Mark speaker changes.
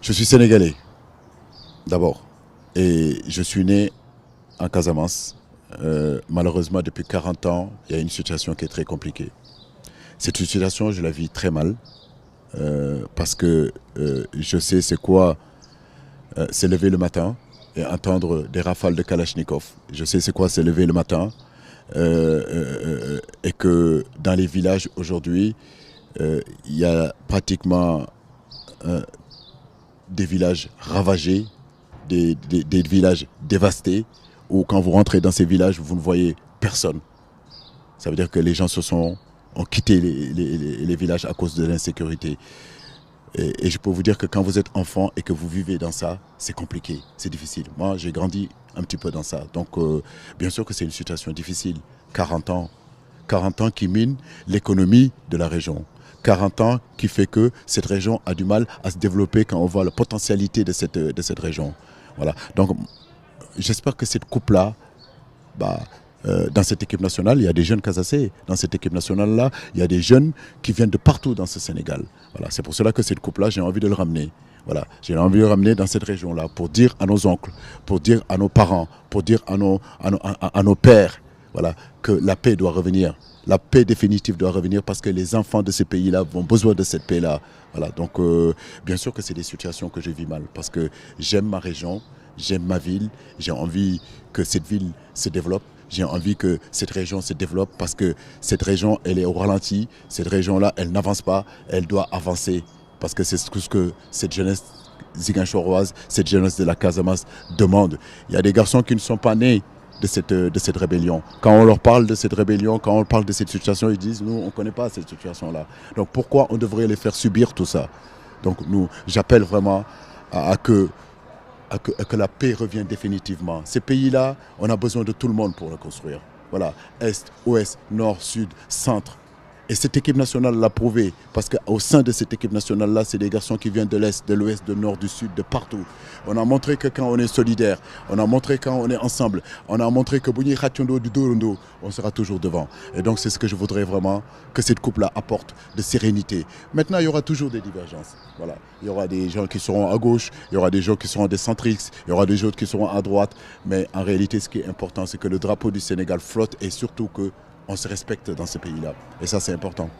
Speaker 1: Je suis sénégalais, d'abord. Et je suis né en Casamance. Malheureusement, depuis 40 ans, il y a une situation qui est très compliquée. Cette situation, je la vis très mal. Parce que je sais c'est quoi se lever le matin et entendre des rafales de Kalachnikov. Je sais c'est quoi se lever le matin et que dans les villages aujourd'hui, il y a pratiquement des villages ravagés, des villages dévastés, où quand vous rentrez dans ces villages, vous ne voyez personne. Ça veut dire que les gens ont quitté les villages à cause de l'insécurité. Et je peux vous dire que quand vous êtes enfant et que vous vivez dans ça, c'est compliqué, c'est difficile. Moi, j'ai grandi un petit peu dans ça. Donc, bien sûr que c'est une situation difficile. 40 ans. 40 ans qui minent l'économie de la région. 40 ans qui fait que cette région a du mal à se développer quand on voit la potentialité de cette région. Voilà. Donc, j'espère que cette coupe-là, dans cette équipe nationale, il y a des jeunes Casacés. Dans cette équipe nationale-là, il y a des jeunes qui viennent de partout dans ce Sénégal. Voilà. C'est pour cela que cette coupe-là, j'ai envie de le ramener. Voilà. J'ai envie de le ramener dans cette région-là pour dire à nos oncles, pour dire à nos parents, pour dire à nos pères, voilà, que la paix doit revenir. La paix définitive doit revenir parce que les enfants de ces pays-là ont besoin de cette paix-là. Voilà. Donc, bien sûr que c'est des situations que je vis mal parce que j'aime ma région, j'aime ma ville, j'ai envie que cette ville se développe. J'ai envie que cette région se développe parce que cette région, elle est au ralenti. Cette région-là, elle n'avance pas, elle doit avancer. Parce que c'est ce que cette jeunesse ziguinchoroise, cette jeunesse de la Casamance demande. Il y a des garçons qui ne sont pas nés de cette rébellion. Quand on leur parle de cette rébellion, quand on parle de cette situation, ils disent, nous, on ne connaît pas cette situation-là. Donc pourquoi on devrait les faire subir tout ça? Donc j'appelle vraiment à que la paix revienne définitivement. Ces pays-là, on a besoin de tout le monde pour le construire. Voilà, Est, Ouest, Nord, Sud, Centre. Et cette équipe nationale l'a prouvé, parce qu'au sein de cette équipe nationale-là, c'est des garçons qui viennent de l'Est, de l'Ouest, du Nord, du Sud, de partout. On a montré que quand on est solidaire, on a montré quand on est ensemble, on a montré que Bouni Khationdo du Dorondo, on sera toujours devant. Et donc c'est ce que je voudrais vraiment que cette coupe-là apporte de sérénité. Maintenant, il y aura toujours des divergences. Voilà. Il y aura des gens qui seront à gauche, il y aura des gens qui seront des centristes, il y aura des autres qui seront à droite. Mais en réalité, ce qui est important, c'est que le drapeau du Sénégal flotte et surtout que on se respecte dans ce pays-là. Et ça, c'est important.